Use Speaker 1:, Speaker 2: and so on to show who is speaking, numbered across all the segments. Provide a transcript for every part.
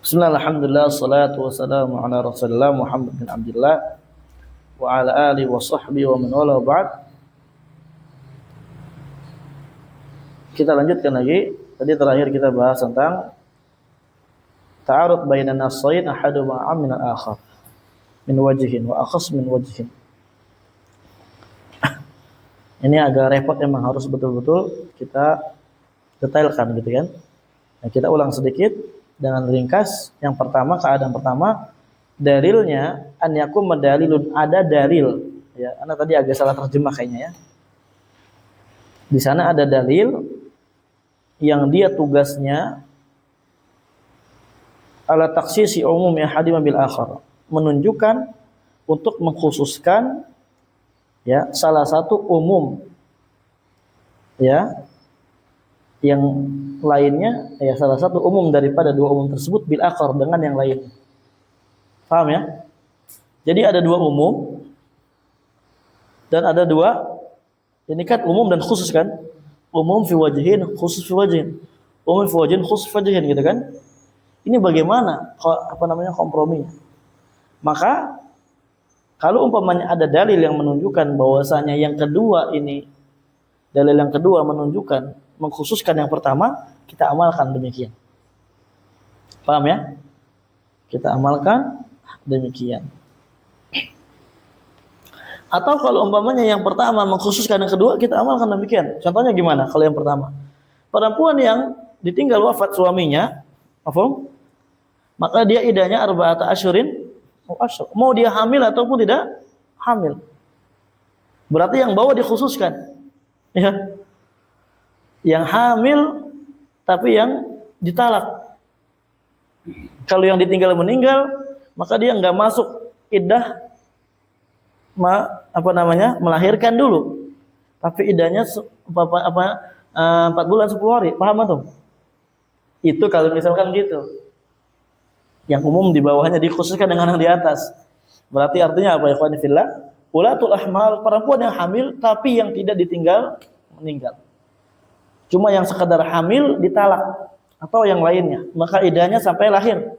Speaker 1: Bismillah, alhamdulillah, salatu wassalamu ala rasulillah Muhammad bin Abdullah wa ala alihi wa sahbihi wa man wala ba'd. Kita lanjutkan lagi. Tadi terakhir kita bahas tentang ta'arud bainan nassain ahaduhuma min al-akhar min wajhin wa akhas min wajhin. Ini agak repot, memang harus betul-betul kita detailkan gitu kan. Nah, kita ulang sedikit dengan ringkas. Yang pertama, keadaan pertama, dalilnya an yakum dalilun, ada dalil. Ya, Anda tadi agak salah terjemah kayaknya ya. Di sana ada dalil yang dia tugasnya ala taksisi umum ya hadima bil akhar, menunjukkan untuk mengkhususkan ya salah satu umum ya yang lainnya, ya salah satu umum daripada dua umum tersebut bil akhar, dengan yang lain. Paham ya? Jadi ada dua umum dan ada dua, ini kan umum dan khusus kan? Umum fi wajhin, khusus fi wajhin. Umum fi wajhin, khusus fi wajhin gitu kan? Ini bagaimana komprominya? Maka kalau umpamanya ada dalil yang menunjukkan bahwasanya yang kedua ini, dalil yang kedua menunjukkan mengkhususkan yang pertama, kita amalkan demikian. Paham ya? Kita amalkan demikian. Atau kalau umpamanya yang pertama mengkhususkan yang kedua, kita amalkan demikian. Contohnya gimana? Kalau yang pertama, perempuan yang ditinggal wafat suaminya, maka dia idahnya arba'ata asyurin, mau dia hamil ataupun tidak hamil. Berarti yang bawah dikhususkan. Ya. Yang hamil tapi yang ditalak. Kalau yang ditinggal meninggal, maka dia enggak masuk iddah melahirkan dulu. Tapi iddahnya 4 bulan 10 hari. Paham atau? Itu kalau misalkan gitu. Yang umum di bawahnya dikhususkan dengan yang di atas. Berarti artinya apa ya ikhwan fillah? Ulatul ahmal, perempuan yang hamil tapi yang tidak ditinggal meninggal. Cuma yang sekadar hamil ditalak atau yang lainnya, maka iddahnya sampai lahir.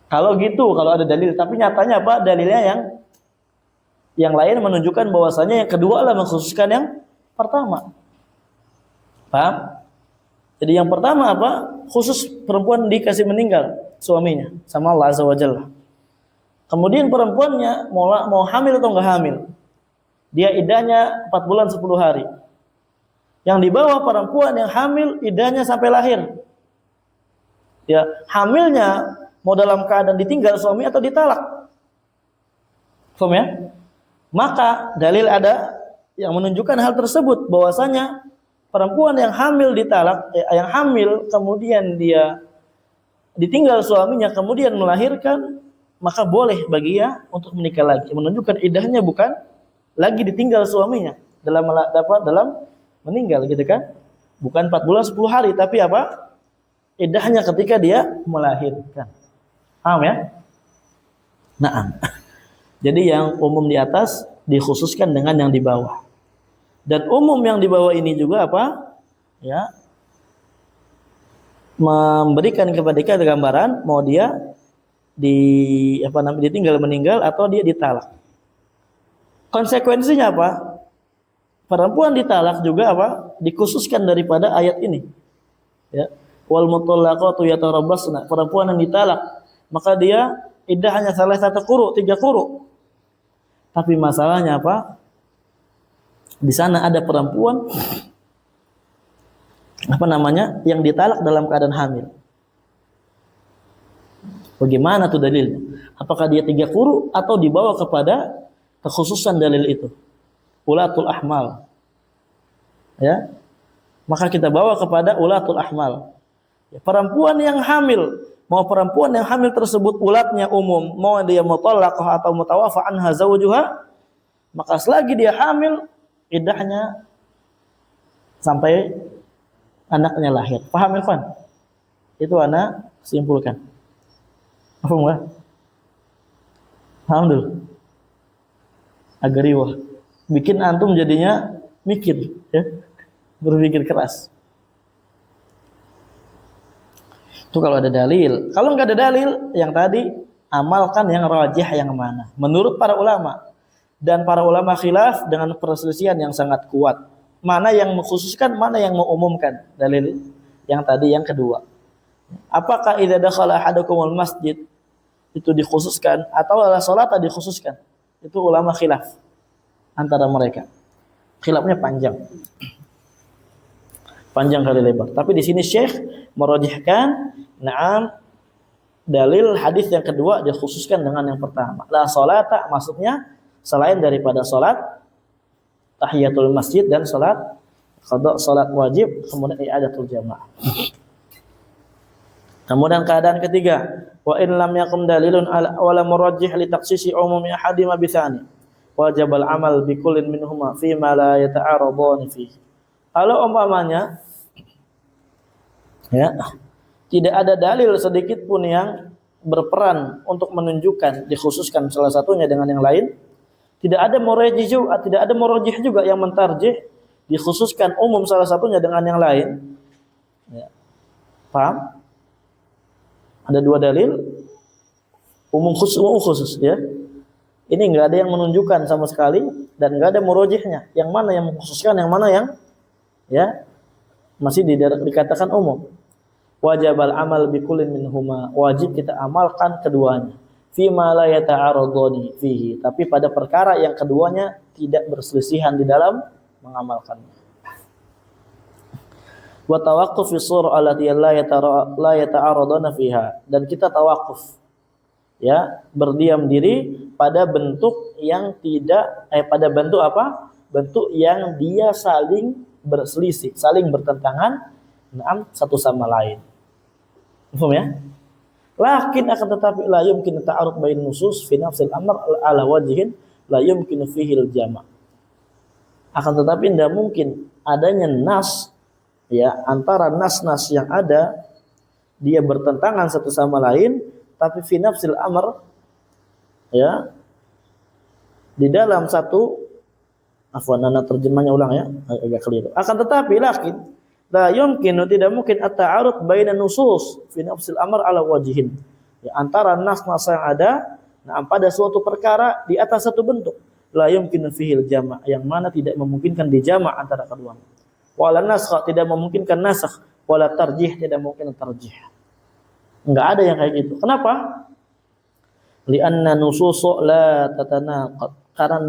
Speaker 1: Kalau gitu, kalau ada dalil, tapi nyatanya apa? Dalilnya yang lain menunjukkan bahwasanya yang kedua adalah mengkhususkan yang pertama. Paham? Jadi yang pertama apa? Khusus perempuan dikasih meninggal suaminya sama Allah Azza wa Jalla. Kemudian perempuannya mau hamil atau enggak hamil, dia iddahnya 4 bulan 10 hari. Yang di bawah perempuan yang hamil iddahnya sampai lahir. Ya, hamilnya mau dalam keadaan ditinggal suami atau ditalak. Paham ya? Maka dalil ada yang menunjukkan hal tersebut, bahwasanya perempuan yang hamil ditalak, yang hamil kemudian dia ditinggal suaminya kemudian melahirkan, maka boleh bagi dia untuk menikah lagi. Menunjukkan iddahnya bukan lagi ditinggal suaminya dalam meninggal gitu kan? Bukan 4 bulan 10 hari, tapi apa? Iddahnya ketika dia melahirkan. Paham ya? Nah, jadi yang umum di atas dikhususkan dengan yang di bawah. Dan umum yang di bawah ini juga apa? Ya. Memberikan kepada kita gambaran mau dia ditinggal meninggal atau dia ditalak. Konsekuensinya apa? Perempuan ditalak juga apa? Dikhususkan daripada ayat ini. Ya. Wal mutallaqatu yatarabbasna. Perempuan yang ditalak, maka dia iddah hanya salah satu quru, 3 quru. Tapi masalahnya apa? Di sana ada perempuan yang ditalak dalam keadaan hamil. Bagaimana tuh dalilnya? Apakah dia 3 quru atau dibawa kepada kekhususan dalil itu? Ulatul ahmal. Ya. Maka kita bawa kepada ulatul ahmal. Ya, perempuan yang hamil, mau perempuan yang hamil tersebut ulatnya umum, mau dia mutallaqah atau mutawafa anha zawjuha, maka selagi dia hamil iddahnya sampai anaknya lahir. Paham Irfan? Itu anak simpulkan. Paham enggak? Alhamdulillah. Agak riwah. Bikin antum jadinya mikir, ya, berpikir keras. Itu kalau ada dalil. Kalau nggak ada dalil, yang tadi amalkan yang rajih yang mana? Menurut para ulama. Dan para ulama khilaf dengan perselisihan yang sangat kuat. Mana yang mengkhususkan, mana yang mengumumkan dalil yang tadi yang kedua. Apakah idza dakhala ahadukumul masjid itu dikhususkan atau ala salat dikhususkan? Itu ulama khilaf antara mereka. Khilafnya panjang. Panjang kali lebar. Tapi di sini Syekh merajihkan na'am dalil hadis yang kedua dikhususkan dengan yang pertama. La salata maksudnya selain daripada salat tahiyatul masjid dan salat qada salat wajib kemudian i'adatul jamaah. Kemudian keadaan ketiga, wa in lam yakum dalilun wala murajjih li takhsisi umumi ahadima bi tsani wajib al amal bi kullin minhuma fi ma la yata'aradun fi. Kalau umpamanya ya tidak ada dalil sedikit pun yang berperan untuk menunjukkan dikhususkan salah satunya dengan yang lain, tidak ada murajjih juga, tidak ada murajjih juga yang mentarjih dikhususkan umum salah satunya dengan yang lain. Ya. Paham? Ada dua dalil umum khusus ya. Ini enggak ada yang menunjukkan sama sekali dan enggak ada murajjihnya. Yang mana yang mengkhususkan, yang mana yang ya masih dikatakan umum. Wajibal amal bi kullin minhuma, wajib kita amalkan keduanya. Fi ma la yata'araduni fihi, tapi pada perkara yang keduanya tidak berselisihan di dalam mengamalkannya. Wa tawaqquf fi surah allati la yata'araduna fiha, dan kita tawakuf ya, berdiam diri pada bentuk yang tidak pada bentuk apa? Bentuk yang dia saling berselisih, saling bertentangan satu sama lain. Paham ya? Lakin akan tetapi la yumkin ta'arud bain nusus fi nafsil amr ala wajhin la yumkin fihi al-jama'. Akan tetapi tidak mungkin adanya nas ya antara nas-nas yang ada dia bertentangan satu sama lain, tapi fi nafsil amr ya di dalam satu nana terjemahnya ulang ya agak keliru. Akan tetapi lakin la yumkin tidak mungkin at-ta'arud baina nusus fi nafsil amr ala wajhin. Ya, antara nas-nas yang ada pada suatu perkara di atas satu bentuk. La yumkin fihi al-jama' yang mana tidak memungkinkan dijama' antara keduanya. Wala nasakh tidak memungkinkan nasakh, wala tarjih tidak mungkin tarjih. Enggak ada yang kayak gitu. Kenapa? Li'anna nususu la tatanaqad. Karena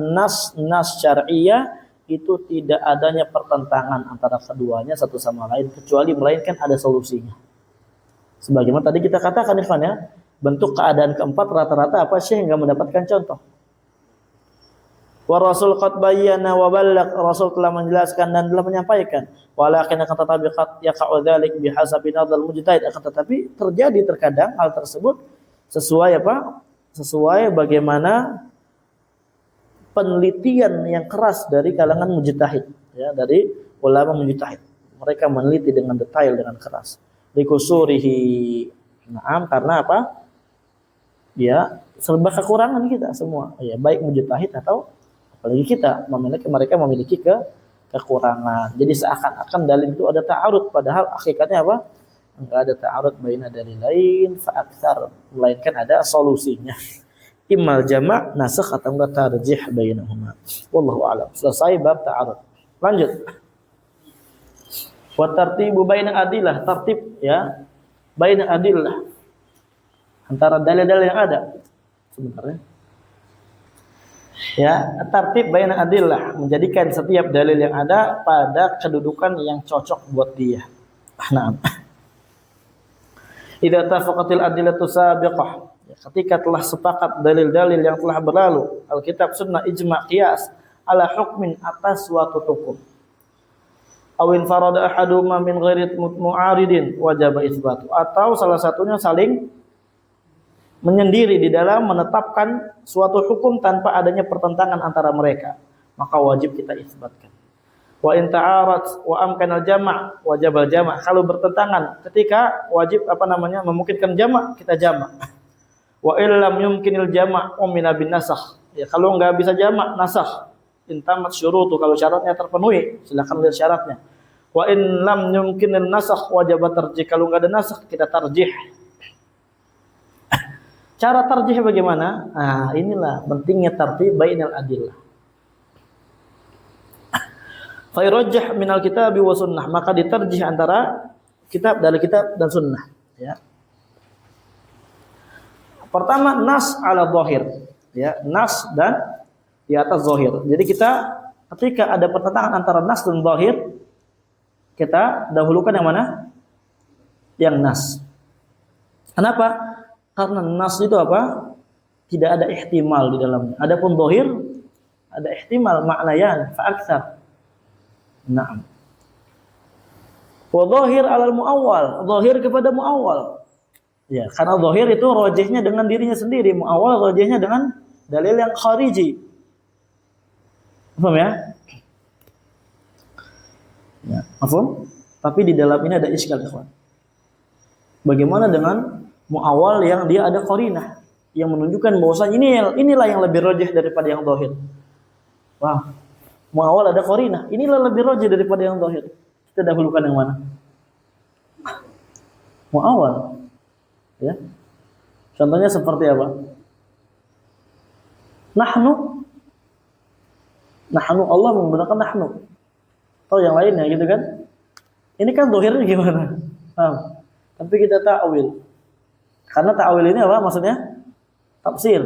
Speaker 1: nas syar'iyyah itu tidak adanya pertentangan antara keduanya satu sama lain kecuali melainkan ada solusinya. Sebagaimana tadi kita katakan Irfan ya, bentuk keadaan keempat rata-rata apa sih yang enggak mendapatkan contoh. Wa Rasul qad bayyana wa ballagh, Rasul telah menjelaskan dan telah menyampaikan. Walakin akan tetapi qad yaqa'u dzalik bihasabi nadhal mujtahid, akan tetapi terjadi terkadang hal tersebut sesuai apa? Sesuai bagaimana penelitian yang keras dari kalangan mujtahid ya, dari ulama mujtahid. Mereka meneliti dengan detail dengan keras. Likusurihi. Naam, karena apa? Ya, serba kekurangan kita semua. Ya, baik mujtahid atau apalagi kita mereka memiliki kekurangan. Jadi seakan-akan dalil itu ada ta'arud, padahal hakikatnya apa? Enggak ada ta'arud baina dalilain fa aktsar, melainkan ada solusinya. Immal jama' nasakh atau enggak tarjih bainahuma. Wallahu a'lam. Selesai bab ta'arud. Lanjut. Wa tartibu baina adillah, tertib ya. Baina adillah. Antara dalil-dalil yang ada. Sebentar ya. Ya, tertib baina adillah, menjadikan setiap dalil yang ada pada kedudukan yang cocok buat dia. Nah. Idza tafaqatil adillatu sabiqah, ketika telah sepakat dalil-dalil yang telah berlalu, Alkitab, Sunnah, ijma', qiyas ala hukmin atas suatu hukum. Awin farada ahaduma min ghairi mu'aridin wajib itsbatu, atau salah satunya saling menyendiri di dalam menetapkan suatu hukum tanpa adanya pertentangan antara mereka, maka wajib kita isbatkan. Wa in ta'arad wa amkana al-jama' wajib al-jama', kalau bertentangan ketika wajib memungkinkan jama' kita jama'. Wa illam yumkinil jama' umina bin nasakh, ya kalau enggak bisa jama' nasakh. Intamat syurutu, kalau syaratnya terpenuhi silakan lihat syaratnya. Wa in lam yumkin an-nasakh wajib tarjih. Kalau enggak ada nasakh kita tarjih. Cara tarjih bagaimana? Nah, inilah pentingnya tartib bainal adillah. Fa yurajjah minal kitabi wa sunnah, maka ditarjih antara kitab dari kitab dan sunnah, ya. Pertama nas ala zahir, ya, nas dan di atas zahir. Jadi kita ketika ada pertentangan antara nas dan zahir, kita dahulukan yang mana? Yang nas. Kenapa? Karena nas itu apa? Tidak ada ihtimal di dalamnya. Adapun zahir ada ihtimal maknayan fa aktsar. Naam. Wa zahir alal muawwal, zahir kepada muawwal. Ya, karena zahir itu rajihnya dengan dirinya sendiri, muawwal rajihnya dengan dalil yang khariji. Paham ya? Ya, paham? Tapi di dalam ini ada iskal, ikhwan. Bagaimana dengan muawwal yang dia ada qarinah yang menunjukkan bahwasanya inilah yang lebih rajih daripada yang zahir. Wah, muawwal ada qarinah, inilah lebih rajih daripada yang zahir. Kita dahulukan yang mana? Muawwal. Ya. Contohnya seperti apa? Nahnu Allah menggunakan nahnu. Atau yang lainnya gitu kan? Ini kan zahirnya gimana? Paham? Tapi kita ta'wil. Karena ta'wil ini apa maksudnya? Tafsir.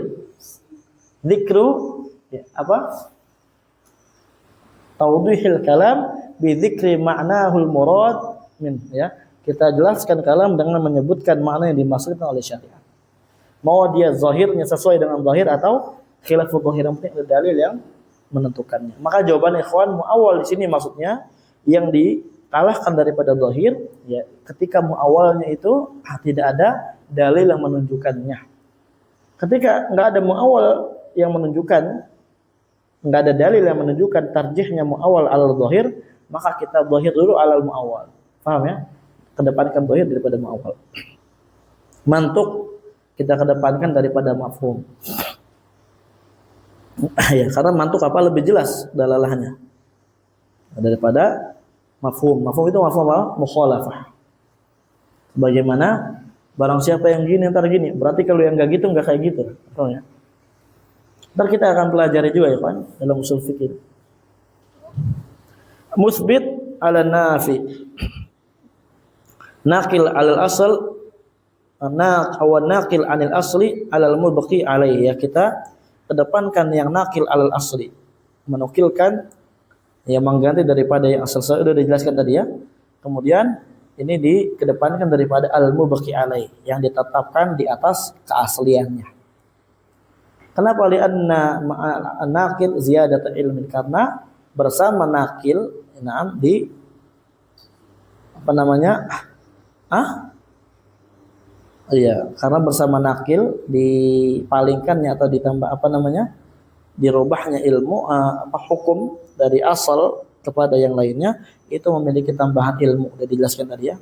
Speaker 1: Dzikru ya, apa? Tawdihil kalam bi dzikri ma'nahul murad min, ya. Kita jelaskan kalam dengan menyebutkan makna yang dimaksudkan oleh syariat. Mau dia zahirnya sesuai dengan zahir atau khilaful zahir, yang penting ada dalil yang menentukannya. Maka jawaban ikhwan, muawwal di sini maksudnya yang dikalahkan daripada zahir, ya, ketika muawwalnya itu tidak ada dalil yang menunjukkannya. Ketika enggak ada muawwal yang menunjukkan, enggak ada dalil yang menunjukkan tarjihnya muawwal alal zahir, maka kita zahir dulu alal muawwal. Paham ya? Kedepankan zahir daripada muawwal. Mantuk kita kedepankan daripada mafhum. Ya, karena mantuk apa lebih jelas dalalahnya daripada mafhum. Mafhum itu mafhum apa? Mukhalafah. Bagaimana barang siapa yang gini ntar gini, berarti kalau yang enggak gitu enggak kayak gitu. Betul ya? Ntar kita akan pelajari juga ya kan dalam usul fikih. Musbit ala nafi. Naqil alal asal, naqil anil asli alal mubqi alaihi, ya, kita kedepankan yang naqil alal asli, menukilkan yang mengganti daripada yang asal. Sudah dijelaskan tadi ya. Kemudian ini dikedepankan daripada al mubqi alaihi, yang ditetapkan di atas keasliannya. Kenapa? Li'anna naqil ziyadat ilmin, karena bersama naqil di apa namanya? Iya, karena bersama nakil dipalingkannya atau ditambah apa namanya? Dirubahnya ilmu hukum dari asal kepada yang lainnya, itu memiliki tambahan ilmu. Sudah dijelaskan tadi ya.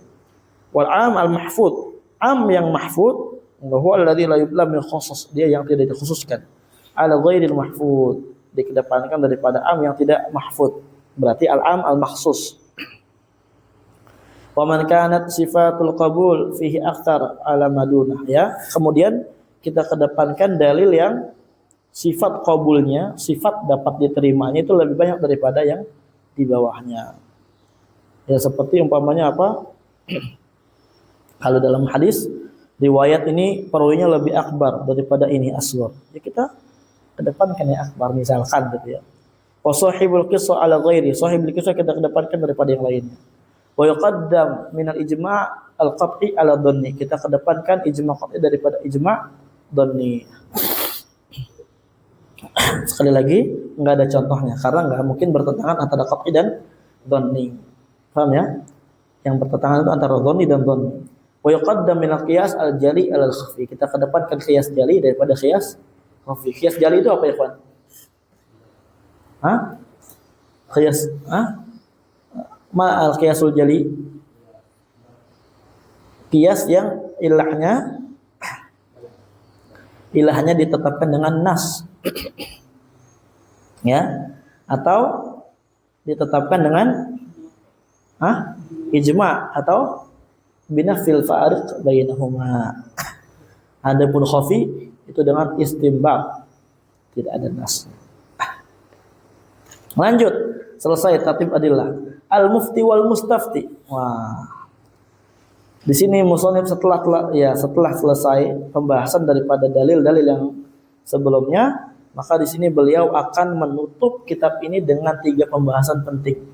Speaker 1: Wal am al mahfud. Am yang mahfud, huwa alladzi lam yukhassas, dia yang tidak dikhususkan. Ala ghairil mahfud, dikedepankan daripada am yang tidak mahfud. Berarti al am al makhsus. Wa man kanat sifatul qabul fihi aktsar ala madunah, ya. Kemudian kita kedepankan dalil yang sifat qabulnya, sifat dapat diterimanya itu lebih banyak daripada yang di bawahnya. Ya, seperti umpamanya apa? Kalau dalam hadis riwayat ini perawinya lebih akbar daripada ini asghar, ya kita kedepankan yang akbar misalkan gitu ya. Wa sahibul qissah ala ghairi, sahibul qissah kita kedepankan daripada yang lainnya. Wa yuqaddam minal ijma' al-qat'i ala dhanni, kita kedepankan ijma' qat'i daripada ijma' dhanni. Sekali lagi enggak ada contohnya karena enggak mungkin bertentangan antara qat'i dan dhanni. Paham ya? Yang bertentangan itu antara dhanni dan dhanni. Wa yuqaddam minal qiyas al-jali ala al-khafi, kita kedepankan qiyas jali daripada qiyas khafi. Qiyas jali itu apa ya, kawan? Qiyas ma al-qiyasul jali, qiyas yang ilahnya ditetapkan dengan nas, ya, atau ditetapkan dengan Hah? Ijma atau binafil fa'ariq bainahuma. Adapun khafi itu dengan istinbat, tidak ada nas. Lanjut, selesai tartib adillah. Al-mufti wal mustafti. Wah. Di sini musannif setelah selesai pembahasan daripada dalil-dalil yang sebelumnya, maka di sini beliau akan menutup kitab ini dengan 3 pembahasan penting.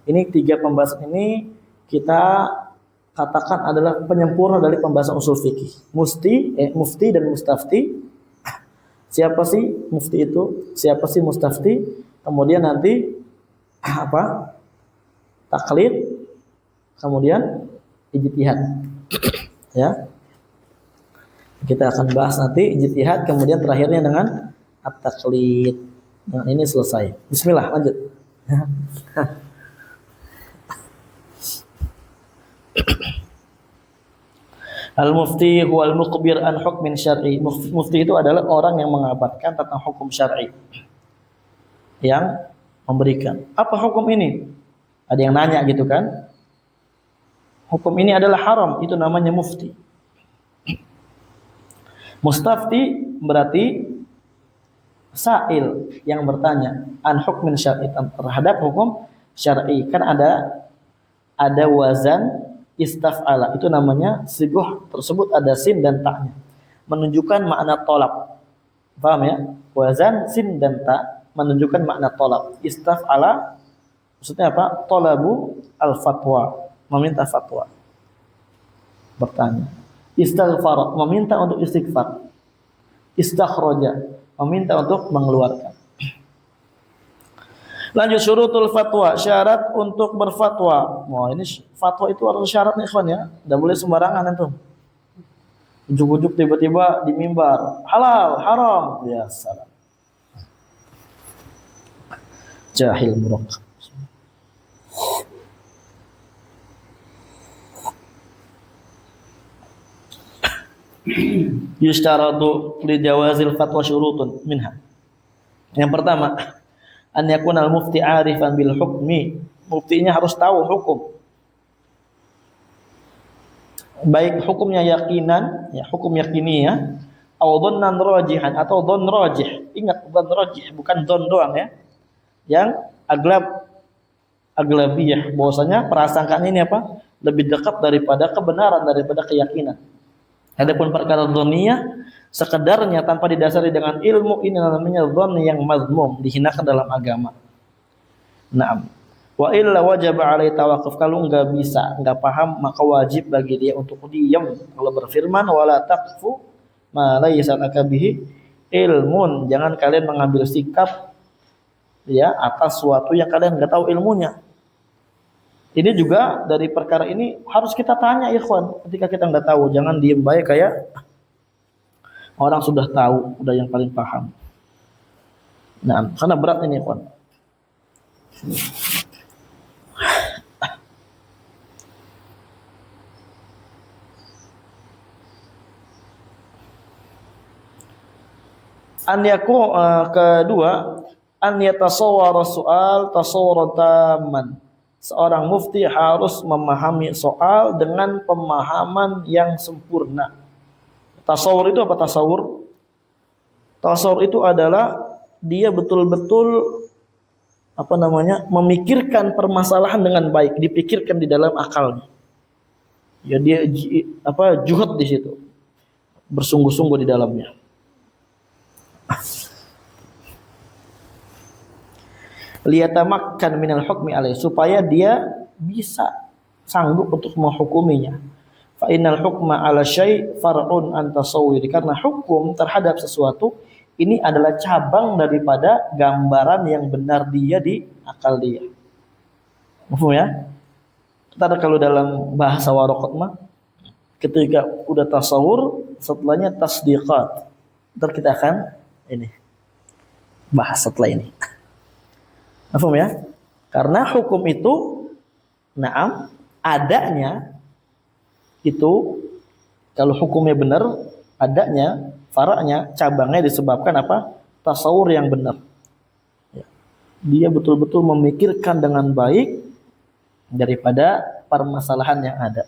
Speaker 1: Ini 3 pembahasan ini kita katakan adalah penyempurna dari pembahasan usul fikih. Mufti dan mustafti. Siapa sih mufti itu? Siapa sih mustafti? Kemudian nanti apa? Taklid. Kemudian ijtihad. Ya. Kita akan bahas nanti ijtihad, kemudian terakhirnya dengan at-taklid. Nah, ini selesai. Bismillah, lanjut. Al-mufti huwal muqbir an hukmin syar'i. Mufti itu adalah orang yang mengabarkan tentang hukum syar'i. Yang memberikan. Apa hukum ini? Ada yang nanya gitu kan? Hukum ini adalah haram, itu namanya mufti. Mustafti berarti sa'il yang bertanya an hukmin syar'i, terhadap hukum syar'i. Kan ada wazan istaf'ala, itu namanya sigoh tersebut ada sin dan ta'nya, menunjukkan makna tolak. Paham ya? Wazan sin dan ta menunjukkan makna tolak. Istaf'ala maksudnya apa? Tolabu al-fatwa, meminta fatwa, bertanya. Istighfar, meminta untuk istighfar. Istakhraja, meminta untuk mengeluarkan. Lanjut, syurutul fatwa, syarat untuk berfatwa. Wah, ini fatwa itu harus syarat nih ikhwan ya. Enggak boleh sembarangan antum. Ujuk-ujuk tiba-tiba di mimbar, halal, haram, ya salam. Jahil murakkab. Yushtaratu li jawazil fatwa syurutun minha. Yang pertama, an yakuna al-mufti 'arifan bil hukmi. Muftinya harus tahu hukum. Baik hukumnya yakinan, ya hukum yakiniyah, atau dhannan rajihan atau dhann rajih. Ingat, dhann rajih bukan dhann doang ya. Yang aglabiyah, bahwasanya prasangkaan ini apa? Lebih dekat daripada kebenaran, daripada keyakinan. Adapun perkara dhanniyah sekedarnya tanpa didasari dengan ilmu, ini namanya dhann yang mazmum, dihinakan dalam agama. Naam. Wa illa wajaba alaihi tawaqquf, kalau enggak bisa, enggak paham, maka wajib bagi dia untuk diam. Allah berfirman, wala taqfu ma laysa laka bihi ilmun. Jangan kalian mengambil sikap ya atas suatu yang kalian enggak tahu ilmunya. Ini juga dari perkara ini harus kita tanya ikhwan, ketika kita enggak tahu, jangan diem baik kayak orang sudah tahu, udah yang paling paham. Nah, karena berat ini ikhwan. Kedua, an yatasawwara soal tasawwuratan. Seorang mufti harus memahami soal dengan pemahaman yang sempurna. Tasawur itu apa tasawur? Tasawur itu adalah dia betul-betul memikirkan permasalahan dengan baik, dipikirkan di dalam akalnya. Ya dia juhud di situ. Bersungguh-sungguh di dalamnya. Liyatamakkan minal hukmi alaih, supaya dia bisa sanggup untuk menghukuminya. Fa innal hukma ala syai' far'un an tasawwur, karena hukum terhadap sesuatu ini adalah cabang daripada gambaran yang benar dia di akal dia. Paham ya? Kita kalau dalam bahasa waraqat mah ketika udah tasawur, setelahnya tasdiqat. Ntar kita akan ini bahas setelah ini. Paham ya? Karena hukum itu adanya itu, kalau hukumnya benar, adanya, faraknya, cabangnya disebabkan apa? Tasawur yang benar. Ya. Dia betul-betul memikirkan dengan baik daripada permasalahan yang ada.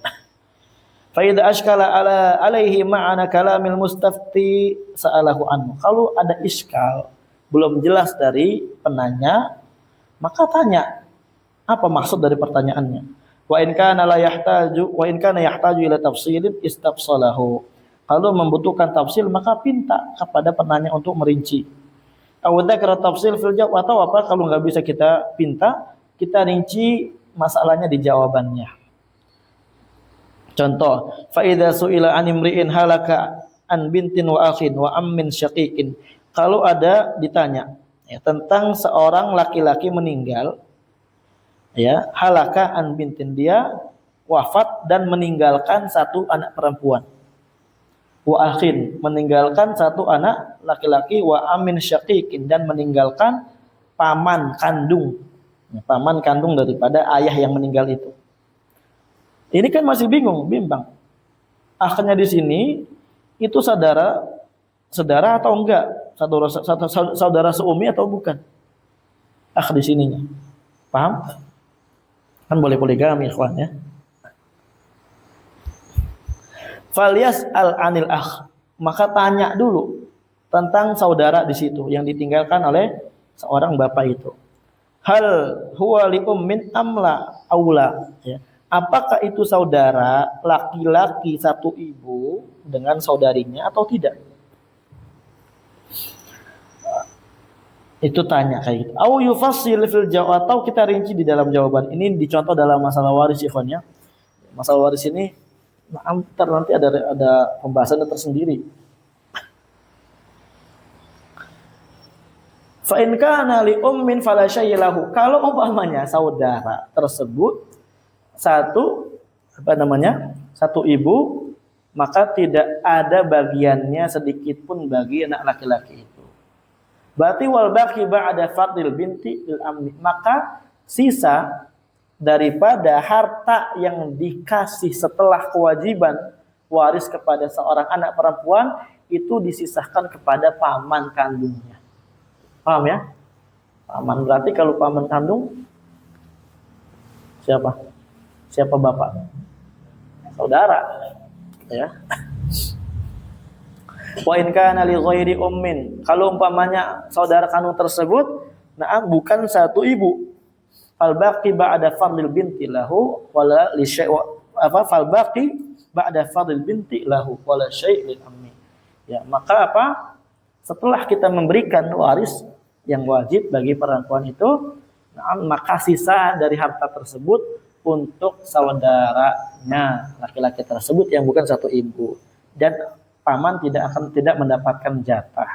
Speaker 1: Fa idza ashkala alaihi ma'ana kalamil mustafti sa'alahu anhu. Kalau ada iskal, belum jelas dari penanya, maka tanya apa maksud dari pertanyaannya. Wa in kana yahtaju ila tafsilin istafsalahu. Kalau membutuhkan tafsil maka pinta kepada penanya untuk merinci. Aw dzakara tafsil fil jawab, atau apa kalau nggak bisa kita pinta, kita rinci masalahnya di jawabannya. Contoh, fa idza su'ila an imri'in halaka an bintin wa akhin wa ammin syaqiqin. Kalau ada ditanya ya, tentang seorang laki-laki meninggal, ya, halaka an bintin, dia wafat dan meninggalkan satu anak perempuan. Wa akhin, meninggalkan satu anak laki-laki, wa amin syaqiqin, dan meninggalkan paman kandung. Ya, paman kandung daripada ayah yang meninggal itu. Ini kan masih bimbang. Akhirnya di sini itu saudara atau enggak? Saudara seumi atau bukan? Di sininya. Paham? Kan boleh poligami, ikhwan ya. Falyas al-anil akh, maka tanya dulu tentang saudara di situ yang ditinggalkan oleh seorang bapak itu. Hal huwa li ummin amla aula, ya. Apakah itu saudara laki-laki satu ibu dengan saudarinya atau tidak? Itu tanya kayak gitu. Au yufassil fil jawab, atau kita rinci di dalam jawaban. Ini dicontoh dalam masalah waris, ikhwan ya. Masalah waris ini nanti ada pembahasan tersendiri. Fa in kana li ummin fala syai'a lahu. Kalau umpamanya saudara tersebut satu ibu, maka tidak ada bagiannya sedikit pun bagi anak laki-laki itu. Berarti wal baqi ba'da fardil binti lil ammi, maka sisa daripada harta yang dikasih setelah kewajiban waris kepada seorang anak perempuan itu disisahkan kepada paman kandungnya. Paham ya? Paman berarti kalau paman kandung siapa? Siapa bapak? Saudara. Ya. Wa in kana li ghairi ummin, kalau umpamanya saudara kandung tersebut bukan satu ibu, fal baqi ba'da fardil binti lahu wala li syai' fal baqi ba'da fardil binti lahu wala syai' lil ammi. Ya, maka setelah kita memberikan waris yang wajib bagi perempuan itu, maka sisa dari harta tersebut untuk saudaranya laki-laki tersebut yang bukan satu ibu, dan paman tidak mendapatkan jatah.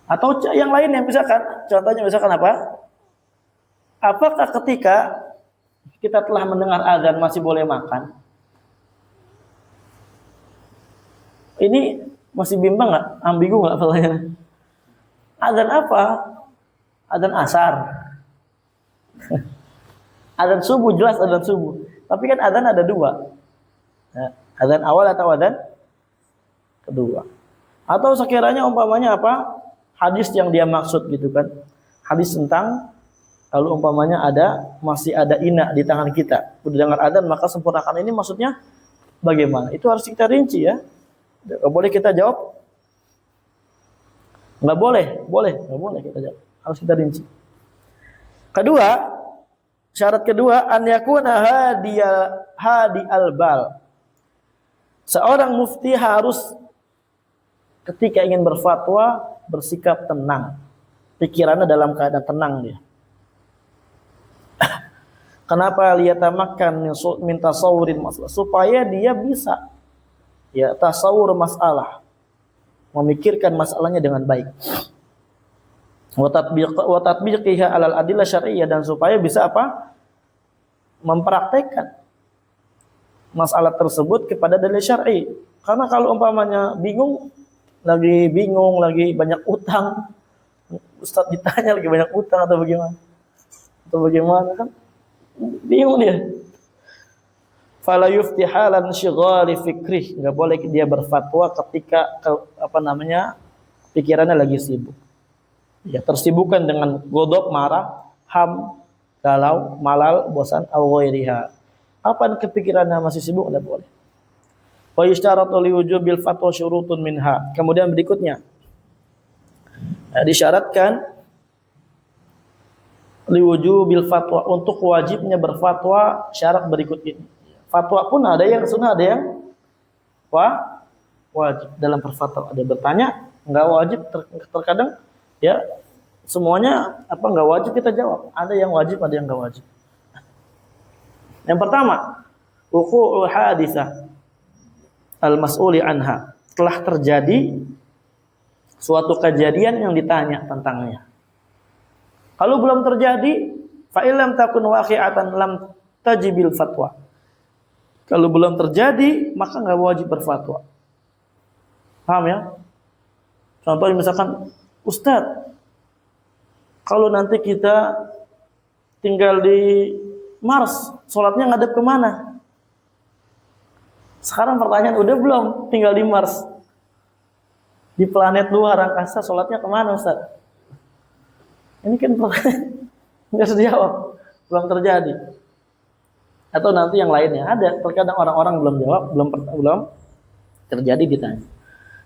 Speaker 1: Atau yang lainnya, contohnya misalkan apa? Apakah ketika kita telah mendengar azan masih boleh makan? Ini masih bimbang nggak? Ambigu nggak pertanyaannya? Azan apa? Azan asar. Azan subuh, jelas azan subuh. Tapi kan azan ada dua. Azan awal atau azan kedua. Atau sekiranya umpamanya hadis yang dia maksud gitu kan. Hadis tentang kalau umpamanya masih ada ina di tangan kita, udah dengar azan maka sempurnakan, ini maksudnya bagaimana? Itu harus kita rinci ya. Enggak boleh kita jawab. Enggak boleh kita jawab. Harus kita rinci. Syarat kedua, an yakuna hadi albal. Seorang mufti harus ketika ingin berfatwa bersikap tenang. Pikirannya dalam keadaan tenang dia. Kenapa liyatamakkan min tasawurin masalah? Supaya dia bisa tasawur masalah. Memikirkan masalahnya dengan baik. Wa tatbiqiha 'alal adillah syar'iyyah, dan supaya bisa mempraktekkan masalah tersebut kepada dalil syar'i. Karena kalau umpamanya lagi bingung, lagi banyak utang, ustaz ditanya lagi banyak utang atau bagaimana kan bingung dia. Fala yufti halan syighali fikrih, enggak boleh dia berfatwa ketika pikirannya lagi sibuk. Ya, tersibukkan dengan godok, marah, ham, galau, malal, bosan, au ghairiha. Apa kepikirannya masih sibuk tidak boleh. Wa yushtaratu li wujubil fatwa syurutun minha. Kemudian berikutnya disyaratkan liwujubil fatwa, untuk wajibnya berfatwa syarat berikut ini. Fatwa pun ada yang sunnah, ada yang wajib. Dalam berfatwa ada bertanya, enggak wajib, terkadang ya semuanya enggak wajib kita jawab. Ada yang wajib, ada yang enggak wajib. Yang pertama, wuqu'ul hadisah al-mas'uli anha, telah terjadi suatu kejadian yang ditanya tentangnya. Kalau belum terjadi, fa illam takun waqi'atan lam tajibil fatwa. Kalau belum terjadi, maka enggak wajib berfatwa. Paham ya? Contohnya misalkan, Ustadz, kalau nanti kita tinggal di Mars, sholatnya ngadep kemana? Sekarang pertanyaan, udah belum tinggal di Mars? Di planet luar angkasa, sholatnya kemana Ustadz? Ini kan nggak bisa dijawab, belum terjadi. Atau nanti yang lainnya ada. Terkadang orang-orang belum jawab, belum terjadi ditanya.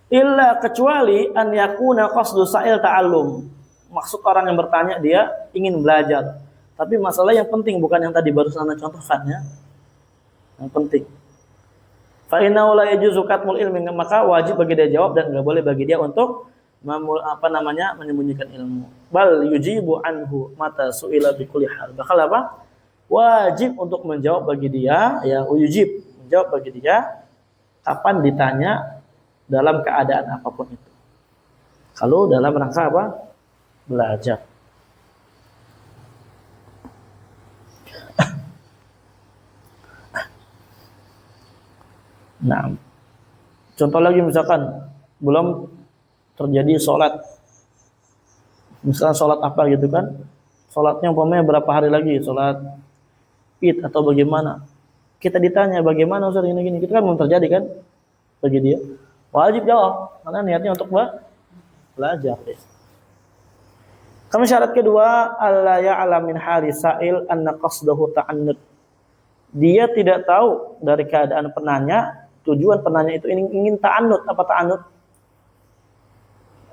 Speaker 1: Illa kecuali an yakuna qasdu sa'il ta'allum. Maksud orang yang bertanya dia ingin belajar. Tapi masalah yang penting bukan yang tadi baru saya contohkan ya. Yang penting. Fa innahu la yajuzu katmul ilmi, maka wajib bagi dia jawab dan enggak boleh bagi dia untuk menyembunyikan ilmu. Bal yujibu anhu mata su'ila bi kulli hal. Bakal apa? Wajib untuk menjawab bagi dia, ya yujib, menjawab bagi dia kapan ditanya dalam keadaan apapun itu. Kalau dalam rangka apa? Belajar. Nah, contoh lagi misalkan belum terjadi sholat, misalnya sholat apa gitu kan, sholatnya umpamanya berapa hari lagi, sholat id atau bagaimana, kita ditanya bagaimana Ustaz gini-gini, kita kan belum terjadi kan bagi dia, wajib jawab karena niatnya untuk belajar. Kami syarat kedua, alla ya'lam min hali sa'il anna qasdahu ta'annud, dia tidak tahu dari keadaan penanya, tujuan penanya itu ingin ta'annud. Apa ta'annud?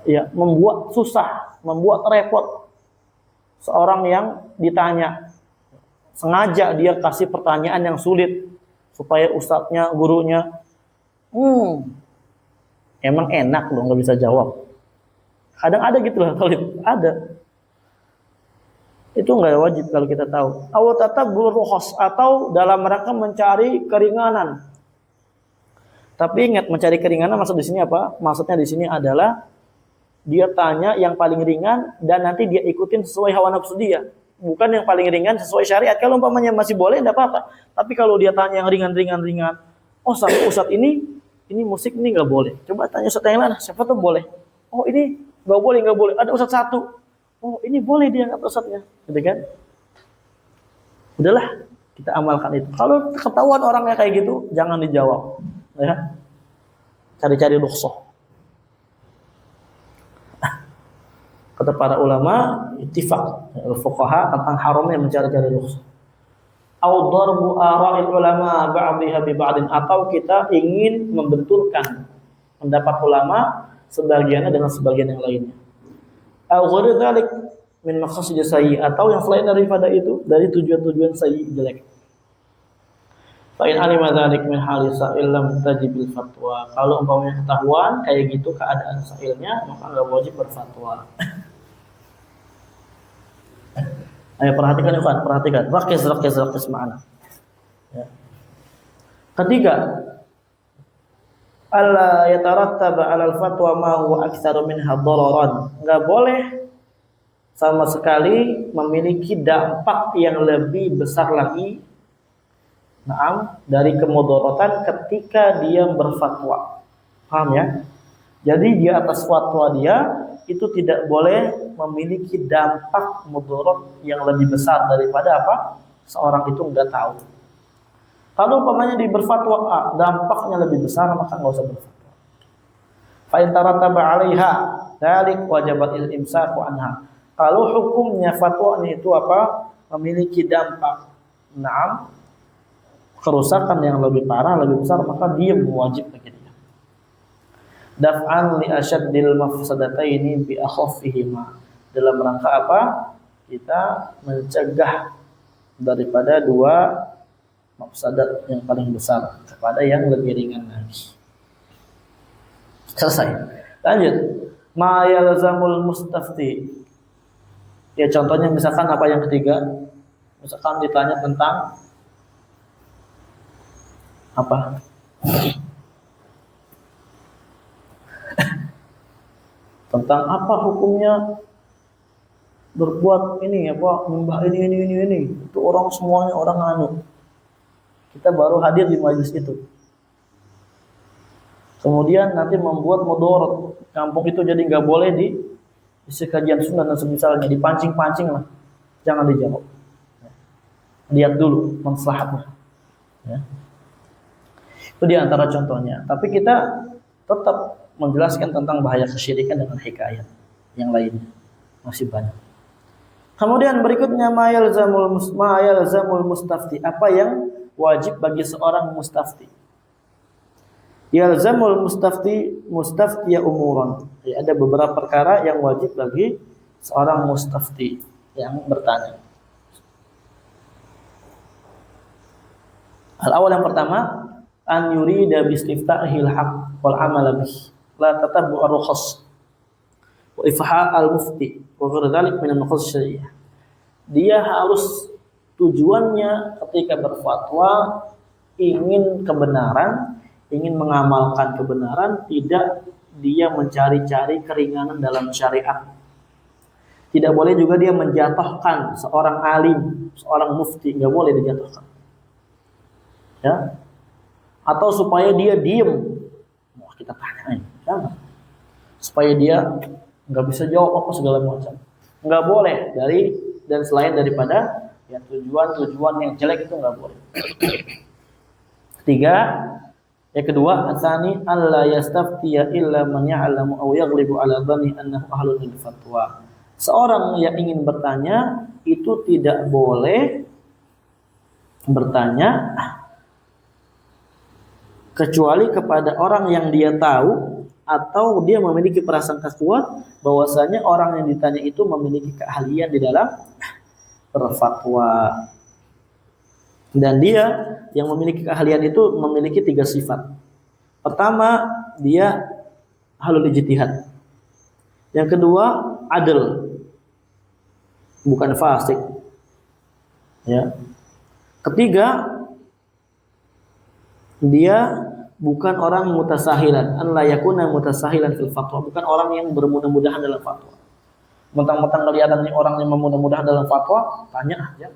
Speaker 1: Ya, membuat susah, membuat repot seorang yang ditanya. Sengaja dia kasih pertanyaan yang sulit supaya ustadznya, gurunya emang enak loh nggak bisa jawab. Kadang ada gitu lah, ada. Itu nggak wajib kalau kita tahu. Aw tatabbu rukhas, atau dalam rangka mencari keringanan. Tapi ingat, mencari keringanan maksud di sini apa? Maksudnya di sini adalah dia tanya yang paling ringan dan nanti dia ikutin sesuai hawa nafsu dia. Bukan yang paling ringan sesuai syariat. Kalau umpamanya masih boleh enggak apa-apa. Tapi kalau dia tanya yang ringan-ringan, oh sampai Ustaz ini musik ini enggak boleh. Coba tanya Ustaz yang lain, siapa tuh boleh. Oh ini enggak boleh. Ada Ustaz satu. Oh ini boleh dia kata Ustaznya. Gitu kan? Udahlah, kita amalkan itu. Kalau ketahuan orangnya kayak gitu, jangan dijawab. Ya. Cari-cari rukhsah. Kata para ulama ittifaq al-fuqaha tentang haramnya mencari-cari rukhsah. Au darbu ara'il ulama ba'dihha bi ba'din, atau kita ingin membenturkan pendapat ulama sebagiannya dengan sebagian yang lainnya. Au ghairu dzalik min maqasid sayyi, atau yang selain daripada itu dari tujuan-tujuan sayyi jelek. Fa in alima dzalik min hali sa'il lam tajibil fatwa. Kalau umpamanya ketahuan kayak gitu keadaan sa'ilnya, maka enggak wajib berfatwa. Ayo perhatikan Ikhwan, perhatikan. Rakkis ma'ana. Ya. Ketiga, alla yatarattaba 'alal fatwa ma huwa aktsaru minha dararan. Enggak boleh sama sekali memiliki dampak yang lebih besar lagi dari kemudaratan ketika dia berfatwa. Paham ya? Jadi di atas fatwa dia itu tidak boleh memiliki dampak mudarat yang lebih besar daripada apa? Seorang itu enggak tahu. Kalau umpamanya di berfatwa dampaknya lebih besar, maka enggak usah berfatwa. Fa in tarattaba 'alaiha dzalik wajabat al-imsaku anha. Kalau hukumnya fatwanya itu apa? Memiliki dampak, naam, kerusakan yang lebih parah, lebih besar, maka dia wajib bagi dia. Daf'an li asyaddil mafsadataini bi akhaffihima. Dalam rangka apa? Kita mencegah daripada dua mafsadat yang paling besar kepada yang lebih ringan lagi. Selesai. Lanjut. Ma yalzamul mustafti. Ya contohnya misalkan apa yang ketiga? Misalkan ditanya tentang apa? Tentang apa hukumnya berbuat ini apa nyembah ini itu orang semuanya orang anu, kita baru hadir di majelis itu, kemudian nanti membuat mudarat kampung itu jadi nggak boleh di isi kajian sunnah dan semisalnya, dipancing-pancing lah, jangan dijawab, lihat dulu maslahatnya ya. Itu diantara contohnya, tapi kita tetap menjelaskan tentang bahaya kesyirikan dengan hikayat yang lainnya masih banyak. Kemudian berikutnya ma'yal zamul mustafti, apa yang wajib bagi seorang mustafti. Yalzamul mustafti ya umuran. Ya, ada beberapa perkara yang wajib bagi seorang mustafti yang bertanya. Al-awwal yang pertama, an yurida bi istiftahil haqq wal amal bih, la tatabbu ar-rukhas wa ifha al-mufti wa ghairu dzalik min an-nuqus syariah. Dia harus tujuannya ketika berfatwa ingin kebenaran, ingin mengamalkan kebenaran, tidak dia mencari-cari keringanan dalam syariat. Tidak boleh juga dia menjatuhkan seorang alim, seorang mufti, nggak boleh dijatuhkan. Ya. Atau supaya dia diem, wah kita tanyain, jangan. Supaya dia nggak bisa jawab apa segala macam, nggak boleh dan selain daripada ya tujuan yang jelek itu nggak boleh. Yang kedua, asani alla yastaftiya illa man ya'lamu aw yaghlibu ala dhanni annahu ahlun lil fatwa. Seorang yang ingin bertanya itu tidak boleh bertanya kecuali kepada orang yang dia tahu atau dia memiliki prasangka kuat bahwasanya orang yang ditanya itu memiliki keahlian di dalam berfatwa. Dan dia yang memiliki keahlian itu memiliki 3 sifat. Pertama, dia ahlul ijtihad. Yang kedua, adil, bukan fasik. Ya. Ketiga, dia bukan orang mutasahilan, an la yakuna mutasahilan fil fatwa, bukan orang yang bermudah-mudahan dalam fatwa. Mentang-mentang kelihatan nih orang yang memudah-mudahan dalam fatwa, tanya aja.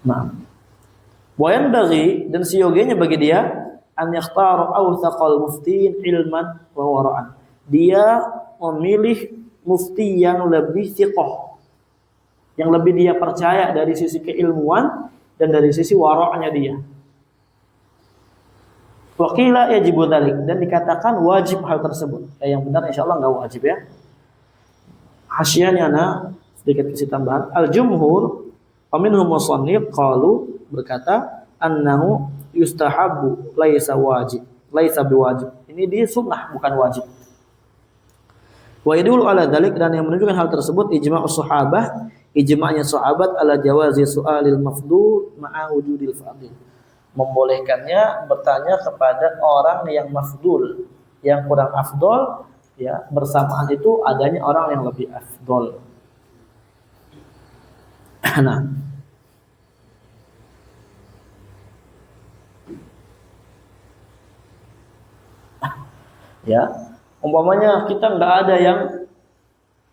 Speaker 1: Nah, wayan bagi dan siogenya bagi dia an yakhtaru awthaqal muftiin ilman wa wara'an. Dia memilih mufti yang lebih thiqah, yang lebih dia percaya dari sisi keilmuan dan dari sisi wara'nya dia. Waqila yajibu dzalik, dan dikatakan wajib hal tersebut. Yang benar insyaallah enggak wajib ya. Hasyiyahnya sedikit kasih tambahan. Al-jumhur minhum musannif qalu, berkata annahu yustahabbu laisa wajib, laisa biwajib. Ini dia sunnah bukan wajib. Wa yadullu ala dzalik, dan yang menunjukkan hal tersebut ijma'us sahabah, ijma'nya sahabat ala jawazi su'alil mafdul ma'a wujudil fadil. Membolehkannya bertanya kepada orang yang mafdul, yang kurang afdol, ya, bersamaan itu adanya orang yang lebih afdol. Nah, ya, umpamanya kita nggak ada yang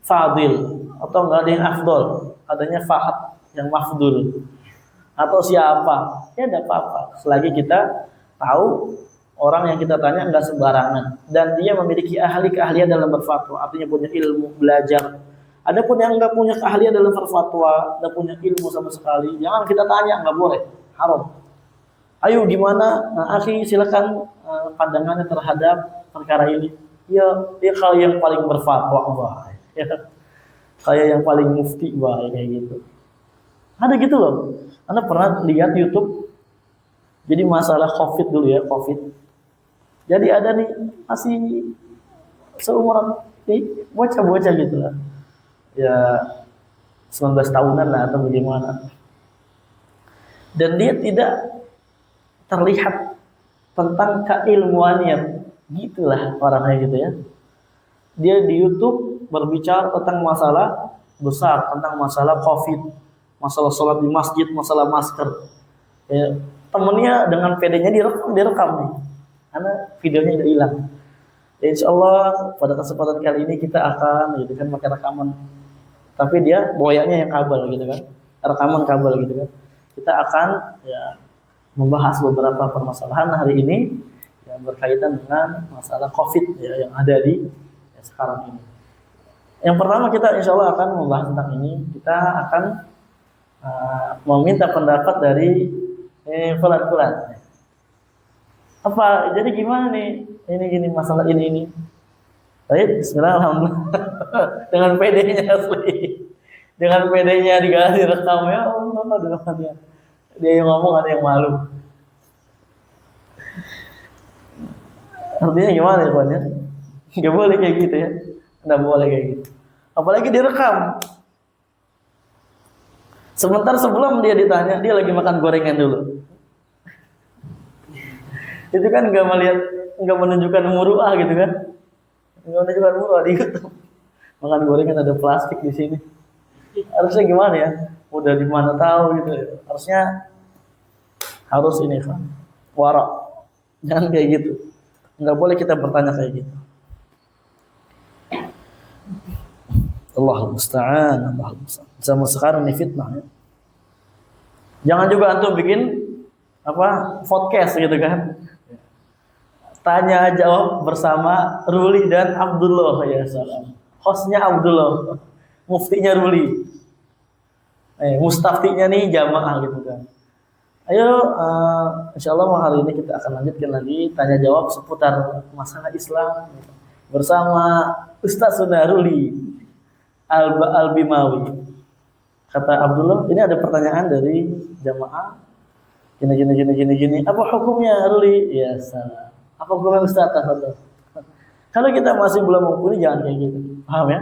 Speaker 1: fadil atau nggak ada yang afdol, adanya fahad yang mafdul atau siapa, ya tidak apa-apa selagi kita tahu orang yang kita tanya nggak sembarangan dan dia memiliki keahlian dalam berfatwa, artinya punya ilmu, belajar. Adapun yang nggak punya keahlian dalam berfatwa, nggak punya ilmu sama sekali, jangan kita tanya, nggak boleh, haram. Ayo gimana, akhi silakan pandangannya terhadap perkara ini. Ya, dia kayak yang paling berfatwa, baik. Ya, kayak yang paling mufti, baik, kayak gitu. Ada gitu loh. Anda pernah lihat YouTube? Jadi masalah COVID dulu ya, COVID. Jadi ada nih masih seumuran nih bocah-bocah gitu lah. Ya 19 tahunan lah atau bagaimana. Dan dia tidak terlihat tentang keilmuannya. Gitulah orangnya gitu ya. Dia di YouTube berbicara tentang masalah besar, tentang masalah COVID, masalah sholat di masjid, masalah masker. Ya, temennya dengan PD-nya direkam nih, karena videonya udah hilang. Ya, insya Allah pada kesempatan kali ini kita akan gitu kan pakai rekaman, tapi dia boyanya yang kabel gitu kan, rekaman kabel gitu kan. Kita akan ya membahas beberapa permasalahan hari ini yang berkaitan dengan masalah COVID ya, yang ada di ya, sekarang ini. Yang pertama kita insya Allah akan membahas tentang ini. Kita akan meminta pendapat dari Fulan. Apa? Jadi gimana nih? Ini gini masalah ini. Baik, Bismillah, alhamdulillah. Dengan PD-nya asli. Dengan PD-nya diganti rekam ya Allah, dengannya. Dia yang ngomong ada yang malu. Artinya gimana ya, Pak ya? Gak boleh kayak gitu ya. Nggak boleh kayak gitu. Apalagi direkam. Sebentar sebelum dia ditanya, dia lagi makan gorengan dulu. Itu kan nggak menunjukkan muruah gitu kan? Nggak menunjukkan muruah di YouTube. Makan gorengan ada plastik di sini. Harusnya gimana ya? Udah di mana tahu gitu. Harusnya harus ini kan. Warak. Jangan kayak gitu. Nggak boleh kita bertanya kayak gitu. Allahul musta'an. Zaman sekarang ini fitnah ya. Jangan juga antum bikin podcast gitu kan. Tanya jawab bersama Ruli dan Abdullah ya salam. Hostnya Abdullah, muftinya Ruli. Mustaftinya nih jamaah gitu kan. Ayo, insyaallah hari ini kita akan lanjutkan lagi tanya jawab seputar masalah Islam bersama Ustaz Sunaruli Al-Bimawi. Kata Abdullah, ini ada pertanyaan dari jamaah. Gini. Apa hukumnya Ruli? Ya salah. Apa hukumnya Ustaz? Kalau kita masih belum mumpuni jangan kayak gitu. Paham ya?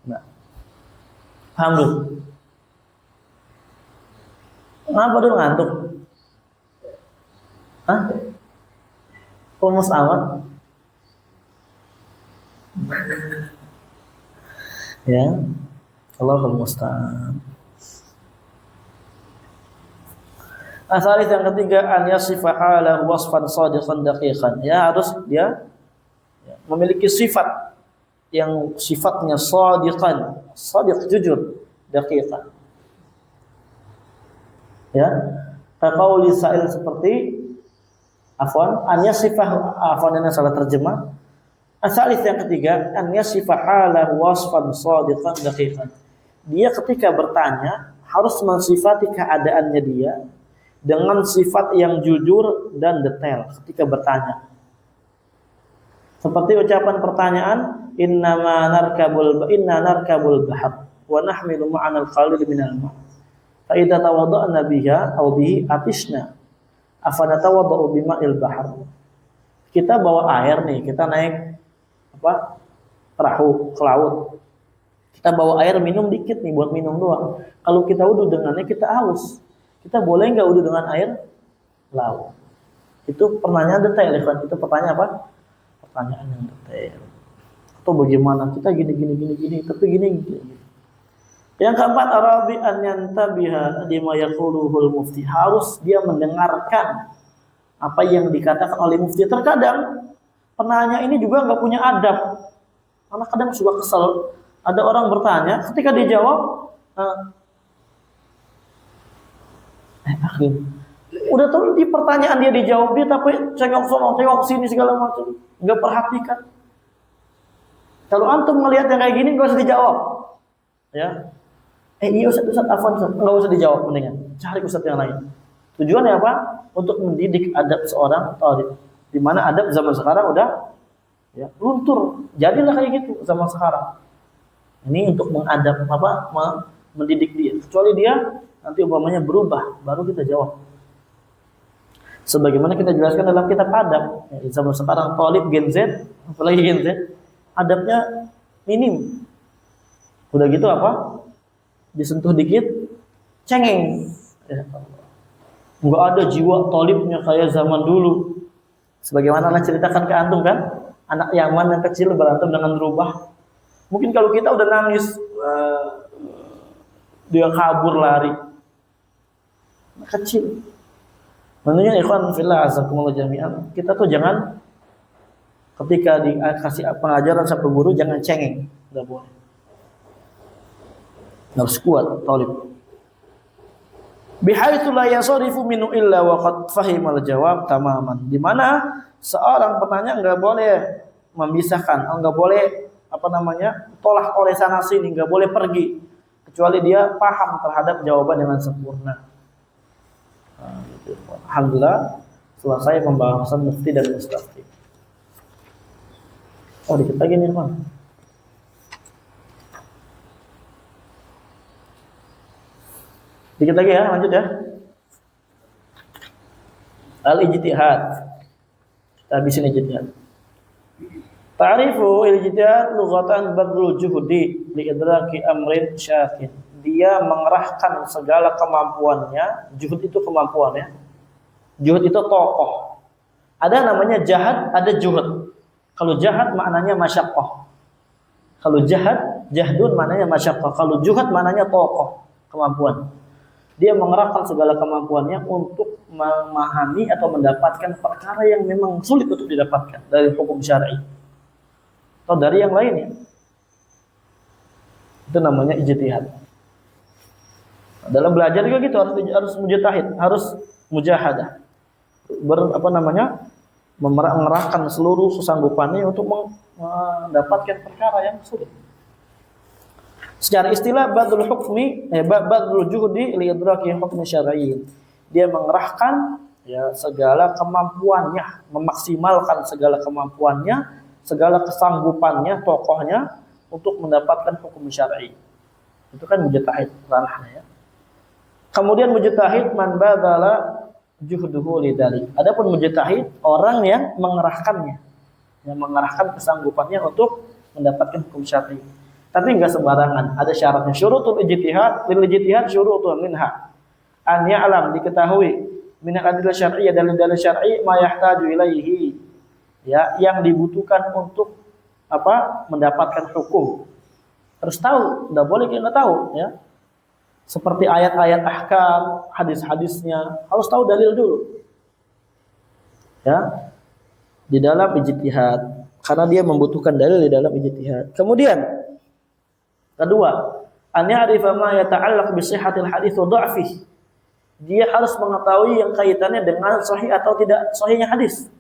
Speaker 1: Nah. Paham dulu. Kenapa dulu ngantuk? Hah? Lemes amat? Ya. Allahul musta'an. Asalis yang ketiga an yasifa halahu wasfan shadiqan daqiqan. Ya harus dia memiliki sifat yang sifatnya shadiq jujur, daqiqan. Ya. Kaqauli sa'il seperti an yasifah ini salah terjemah. Asalis yang ketiga an yasifa halahu wasfan shadiqan daqiqan. Dia ketika bertanya harus mensifati keadaannya dia dengan sifat yang jujur dan detail ketika bertanya. Seperti ucapan pertanyaan, inna narkabul bahar wa nahmilu ma'ana al-qalil minal ma'. Fa idza tawadda'na biha aw bihi atishna. Afa natawadda'u bima'il bahar. Kita bawa air nih, kita naik perahu ke laut. Kita bawa air minum dikit nih buat minum doang. Kalau kita wudu dengannya kita haus. Kita boleh nggak wudu dengan air laut? Itu pertanyaan detail, Ikhwan. Itu pertanyaan apa? Pertanyaan yang detail. Atau bagaimana kita gini, tapi gini. Yang keempat, arabi an yantabiha lima yaquluhul mufti. Harus dia mendengarkan apa yang dikatakan oleh mufti. Terkadang penanya ini juga nggak punya adab. Karena kadang suka kesel. Ada orang bertanya, ketika dia jawab, udah tahu di pertanyaan dia dijawab dia tapi tengok sini segala macam, nggak perhatikan. Kalau antum melihat yang kayak gini nggak usah dijawab, ya. Iya Ustaz afwan, nggak usah dijawab, mendingan cari Ustaz yang lain. Tujuannya apa? Untuk mendidik adab seorang talib. Di mana adab zaman sekarang udah ya, luntur. Jadilah kayak gitu zaman sekarang. Ini untuk mendidik dia. Kecuali dia nanti umpamanya berubah, baru kita jawab. Sebagaimana kita jelaskan dalam kitab adab, ya, zaman sekarang talib Gen Z, apalagi Gen Z, adabnya minim. Udah gitu apa? Disentuh dikit, cengeng. Ya, enggak ada jiwa talibnya kayak zaman dulu. Sebagaimana Allah ceritakan ke antum kan, anak Yaman yang kecil berantem dengan rubah. Mungkin kalau kita udah nangis, dia kabur lari. Anak kecil. Menurutnya ikhwan fillah azakumullah jami'an, kita tuh jangan ketika dikasih pengajaran sama guru jangan cengeng, enggak boleh. Harus kuat talib. Bihaitsu la yasarifu minhu illa wa qad fahimal jawab tamaman. Di mana seorang penanya enggak boleh memisahkan, enggak boleh tolak oleh sana sini, enggak boleh pergi kecuali dia paham terhadap jawaban dengan sempurna. Alhamdulillah selesai pembahasan mufti dan mustafti. Oh, dikit lagi nih, Bang. Dikit lagi ya, lanjut ya. Al-ijtihad. Kita habisin ijtihad. Ta'rifu al-ijtihad lughatan badlul juhdi li idraki amrin syakin. Dia mengerahkan segala kemampuannya. Juhud itu kemampuan ya. Juhud itu tokoh. Ada namanya jahad, ada juhud. Kalau jahad maknanya masyaqqah. Kalau jahdun maknanya masyaqqah. Kalau juhud maknanya tokoh, kemampuan. Dia mengerahkan segala kemampuannya untuk memahami atau mendapatkan perkara yang memang sulit untuk didapatkan dari hukum syar'i atau dari yang lainnya. Itu namanya ijtihad. Dalam belajar juga gitu, harus mujtahid, harus mujahadah. Mengerahkan seluruh kesanggupannya untuk mendapatkan perkara yang sulit. Secara istilah badlul juhdi li idraki hukm syar'i. Dia mengerahkan ya segala kemampuannya, memaksimalkan segala kemampuannya, segala kesanggupannya, tokohnya untuk mendapatkan hukum syar'i. Itu kan mujtahid ranahnya ya. Kemudian mujtahid man badzala juhduhu lidzalik. Adapun mujtahid orang yang mengerahkannya, yang mengerahkan kesanggupannya untuk mendapatkan hukum syar'i. Tapi enggak sembarangan, ada syaratnya. Syurutul ijtihad, lil ijtihad syurutun minha. An ya'lam, diketahui min al-adillah syar'iyyah, dalil-dalil syar'i ma yahtaju ilaihi. Ya, yang dibutuhkan untuk mendapatkan hukum. Harus tahu, enggak boleh kita enggak tahu ya. Seperti ayat-ayat ahkam, hadis-hadisnya, harus tahu dalil dulu. Ya. Di dalam ijtihad, karena dia membutuhkan dalil di dalam ijtihad. Kemudian kedua, an ya'rifa ma yata'allaq bi sihhatil hadits wa dha'fihi. Dia harus mengetahui yang kaitannya dengan sahih atau tidak sahihnya hadis.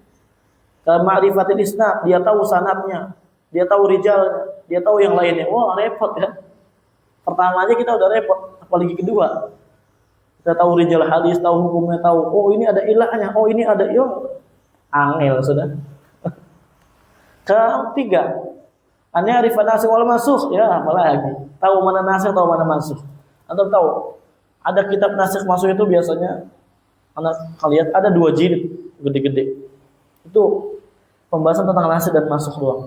Speaker 1: Ma'rifatil isnad, dia tahu sanadnya, dia tahu rijalnya, dia tahu yang lainnya. Wah, repot ya. Pertama aja kita udah repot, apalagi kedua. Kita tahu rijal hadis, tahu hukumnya, tahu oh ini ada ilahnya, oh ini ada angel sudah. Ketiga, an ya'rifa nasikh wal mansukh, ya apalagi. Tahu mana nasikh, tahu mana mansukh. Antum tahu, ada kitab nasikh mansukh itu biasanya anak kalian ada 2 jilid gede-gede. Itu pembahasan tentang nasikh dan mansukh doang.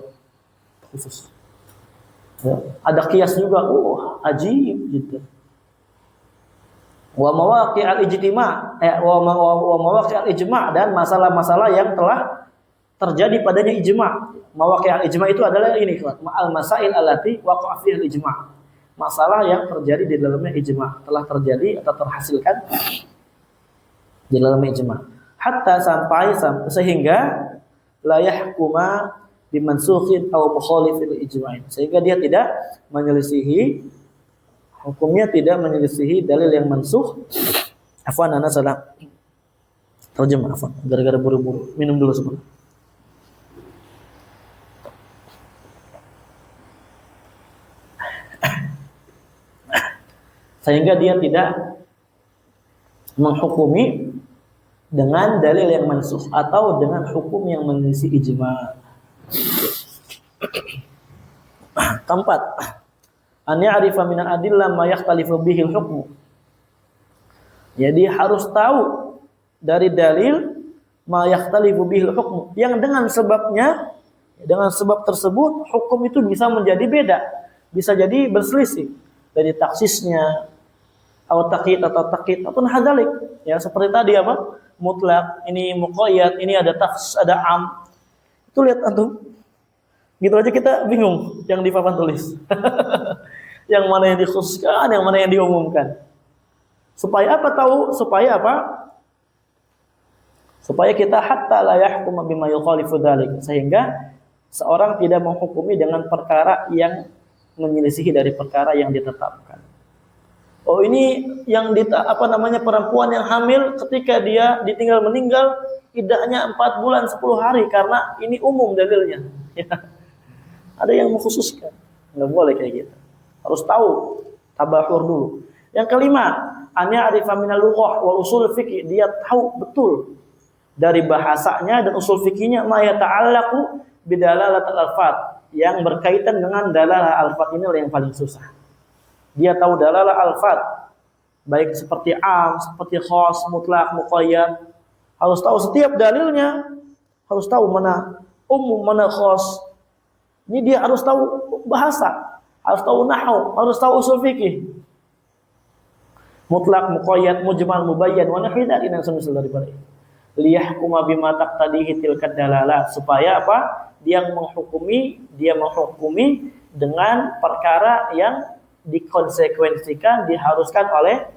Speaker 1: Khusus. Ya. Ada kias juga, ajib gitu. Wa mawaqi' al-ijtima', wa mawaqi' al-ijma' dan masalah-masalah yang telah terjadi padanya ijma'. Mawaqi' al-ijma' itu adalah ini, al-masail allati waqa'a fiha al-ijma'. Masalah yang terjadi di dalamnya ijma', telah terjadi atau terhasilkan di dalamnya ijma'. Hatta sampai sehingga la yahkuma bimansukhin atau mukhalifil ijma'in, sehingga dia tidak menyelisihi hukumnya, tidak menyelisihi dalil yang mansukh. Afwan, ana salah terjemah, afwan, gara-gara buru-buru minum dulu sebentar. Sehingga dia tidak menghukumi dengan dalil yang mansukh atau dengan hukum yang menyelisih ijma'. Keempat, an ya'rifa min al-adillah ma yakhtalifu bihi al-hukm. Jadi harus tahu dari dalil ma yakhtalifu bihi al-hukm, yang dengan sebabnya, dengan sebab tersebut hukum itu bisa menjadi beda, bisa jadi berselisih dari taksisnya atau takyid atau hadalik. Ya seperti tadi apa? Mutlak, ini muqayyad, ini ada taksis, ada am. Itu lihat antum. Gitu aja kita bingung yang di papan tulis. Yang mana yang dikhususkan, yang mana yang diumumkan. Supaya apa tahu? Supaya apa? Supaya kita hatta la yahkum bima yukhalifu dzalik, sehingga seorang tidak menghukumi dengan perkara yang menyelisihi dari perkara yang ditetapkan. Oh ini yang perempuan yang hamil ketika dia ditinggal meninggal iddahnya 4 bulan 10 hari karena ini umum dalilnya. Ya. Ada yang mengkhususkan. Enggak boleh kayak gitu. Harus tahu tabahur dulu. Yang kelima, an ya'rifa minal lughah wal usul fiqh, dia tahu betul dari bahasanya dan usul fikihnya ma yata'allaqu bidalalatil alfaz, yang berkaitan dengan dalalah alfaz. Ini yang paling susah. Dia tahu dalalah alfaz, baik seperti am, seperti khas, mutlak, muqayyad. Harus tahu setiap dalilnya, harus tahu mana umum, mana khas. Ini dia harus tahu bahasa, harus tahu nahwu, harus tahu usul fikih. Mutlak, muqayyad, mujmal, mubayyan, wa nahwi dzalik, dan semisal daripada itu. Liyahkuma bima taqtadihi tilkad dalalah, supaya apa? Dia menghukumi dengan perkara yang dikonsekuensikan, diharuskan oleh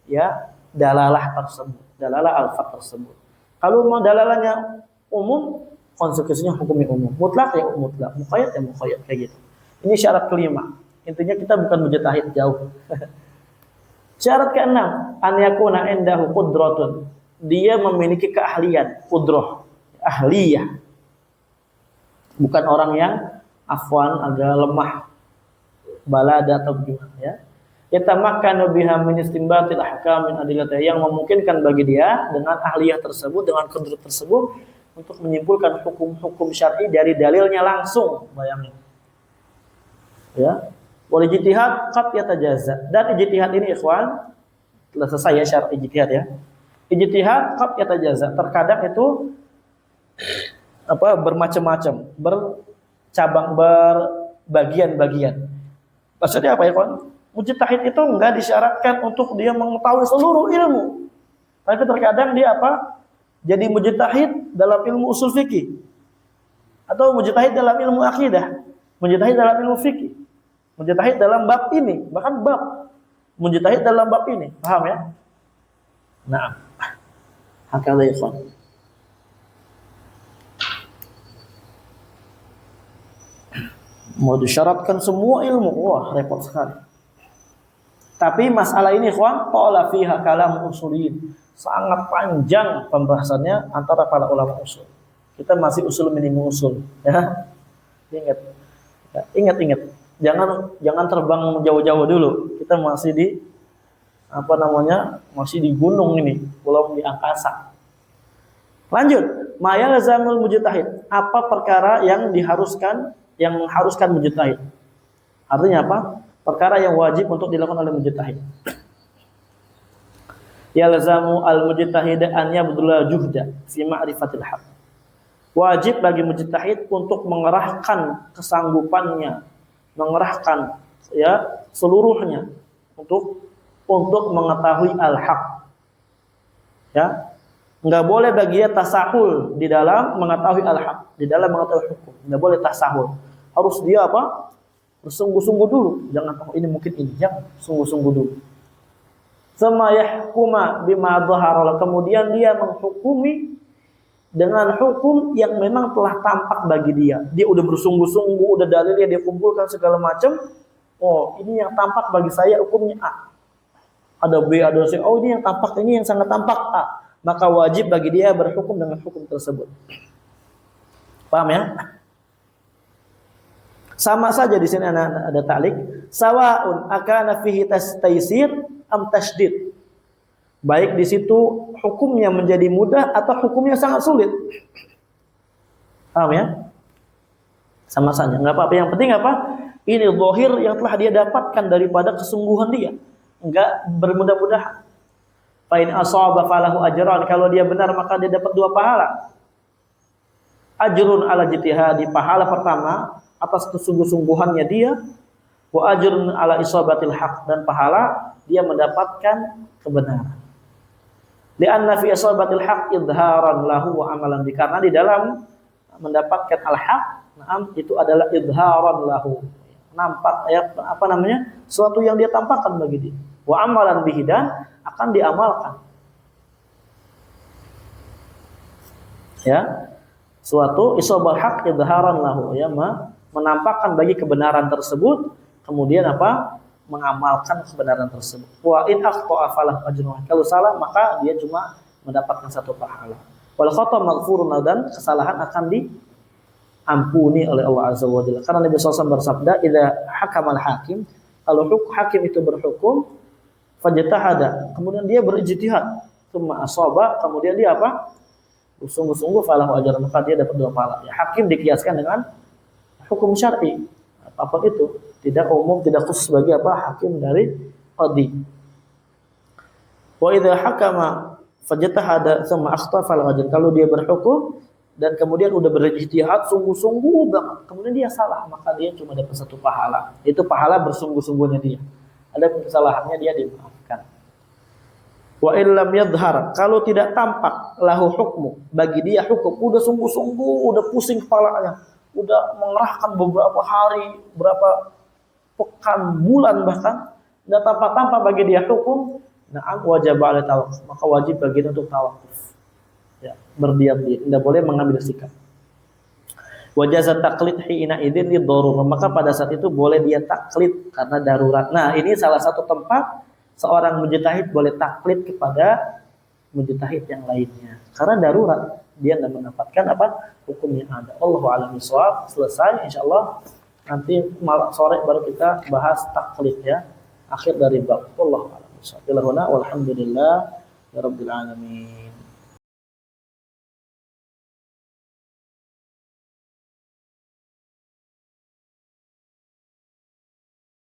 Speaker 1: ya dalalah tersebut, dalalah alfaz tersebut. Kalau mau dalalahnya umum, konsekuensinya hukumnya umum. Mutlak ya mutlak, muqayyad ya muqayyad, kayak gitu. Ini syarat kelima. Intinya kita bukan mujtahid jauh. Syarat keenam, an yakuna indahu qudratun. Dia memiliki keahlian, qudrah, ahliyah. Bukan orang yang afwan, agak lemah, balada atau gimana ya. Yatamakkanu biha min istinbatil ahkam min adillatih, yang memungkinkan bagi dia dengan ahliyah tersebut, dengan qudrat tersebut untuk menyimpulkan hukum-hukum syar'i dari dalilnya langsung, bayangin. Ya. Wal ijtihad qad yatajaza. Dan ijtihad ini ikhwan, telah selesai ya syarat ijtihad ya. Ijtihad qad yatajaza. Terkadang itu bermacam-macam, bercabang, berbagian-bagian. Maksudnya apa ya, kawan? Mujtahid itu enggak disyaratkan untuk dia mengetahui seluruh ilmu. Tapi terkadang dia jadi mujtahid dalam ilmu usul fikih, atau mujtahid dalam ilmu akidah, mujtahid dalam ilmu fikih, mujtahid dalam bab ini, bahkan bab mujtahid dalam bab ini. Paham ya? Nah, hakala ikhwan. Mau disyaratkan semua ilmu, wah repot sekali. Tapi masalah ini ikhwan, qala fiha kalam usuliyyin. Sangat panjang pembahasannya antara para ulama usul. Kita masih usul minimum usul, ya. Ingat. Jangan terbang jauh-jauh dulu. Kita masih di masih di gunung ini, belum di angkasa. Lanjut, ma yalzamul mujtahid. Apa perkara yang mengharuskan mujtahid? Artinya apa? Perkara yang wajib untuk dilakukan oleh mujtahid. Yalzamu al-mujtahid an yabdula juhda fi ma'rifatil haq. Wajib bagi mujtahid untuk mengerahkan kesanggupannya, mengerahkan ya seluruhnya untuk mengetahui al-haq. Ya. Enggak boleh bagi dia tasahul di dalam mengetahui al-haq, di dalam mengetahui hukum. Enggak boleh tasahul. Harus dia bersungguh-sungguh dulu. Jangan ini mungkin ini, jangan sungguh-sungguh dulu. Sama yahkuma bima dhahara, kemudian dia menghukumi dengan hukum yang memang telah tampak bagi dia. Dia udah bersungguh-sungguh, udah dalilnya dia kumpulkan segala macam. Oh, ini yang tampak bagi saya hukumnya A. Ada B, ada C. Oh, ini yang tampak, ini yang sangat tampak A. Maka wajib bagi dia berhukum dengan hukum tersebut. Paham ya? Sama saja di sini ada ta'liq. Sawa'un akana fihi taysir am tasydid. Baik di situ hukumnya menjadi mudah atau hukumnya sangat sulit. Paham ya? Sama saja, enggak apa-apa. Yang penting apa? Ini zahir yang telah dia dapatkan daripada kesungguhan dia. Enggak bermudah-mudahan. Fa in asaba falahu ajran, kalau dia benar maka dia dapat 2 pahala. Ajrun ala jitihadi, pahala pertama atas kesungguh-sungguhannya dia, wa ajrun ala isabatil haq, dan pahala dia mendapatkan kebenaran. Li'anna fi isabatil haq idharan lahu wa amalan bi, karena di dalam mendapatkan al-haq, itu adalah idharan lahu, nampak ya, suatu yang dia tampakkan bagi dia, wa amalan bihi, dan akan diamalkan. Ya, suatu isabal haq idharan lahu, ya, menampakkan bagi kebenaran tersebut, kemudian mengamalkan kebenaran tersebut. Wa in akhta'a falahu ajrun, kalau salah maka dia cuma mendapatkan 1 pahala. Wal khata' maghfurun, dan kesalahan akan diampuni oleh Allah Azza wa Jalla. Karena Nabi SAW bersabda, idza hakamal hakim, kalau hakim itu berhukum, fajtahada, kemudian dia berijtihad, tsumma asaba, kemudian dia sungguh-sungguh, falahu ajrun, maka dia dapat 2 pahala. Ya, hakim dikiaskan dengan hukum syar'i. Apa itu? Tidak umum, tidak khusus bagi hakim dari qadhi. Wa idza hakama fajtahada tsumma akhta falahu ajrun, kalau dia berhukum dan kemudian udah berijtihad sungguh-sungguh banget, kemudian dia salah, maka dia cuma dapat 1 pahala. Itu pahala bersungguh-sungguhnya dia. Ada kesalahannya dia dimaafkan. Wa illam yadhhar, kalau tidak tampak lahu hukmu, bagi dia hukum, udah sungguh-sungguh, udah pusing kepalanya, udah mengerahkan beberapa hari, berapa pekan, bulan bahkan, dan tampak-tampak bagi dia hukum, wajib ala tawakuf, maka wajib bagi dia untuk tawakuf, ya, berdiam diri, tidak boleh mengambil sikap. Wajazat taklid hina idzin lidharurah, maka pada saat itu boleh dia taklid karena darurat. Nah, ini salah satu tempat seorang mujtahid boleh taklid kepada mujtahid yang lainnya, karena darurat, dia tidak mendapatkan hukum yang ada. Allahu a'lam bishawab. Selesai insyaallah. Nanti sore baru kita bahas taklid, ya, akhir dari bab. Wallahu a'lam bishawab. Walhamdulillah ya rabbil alamin.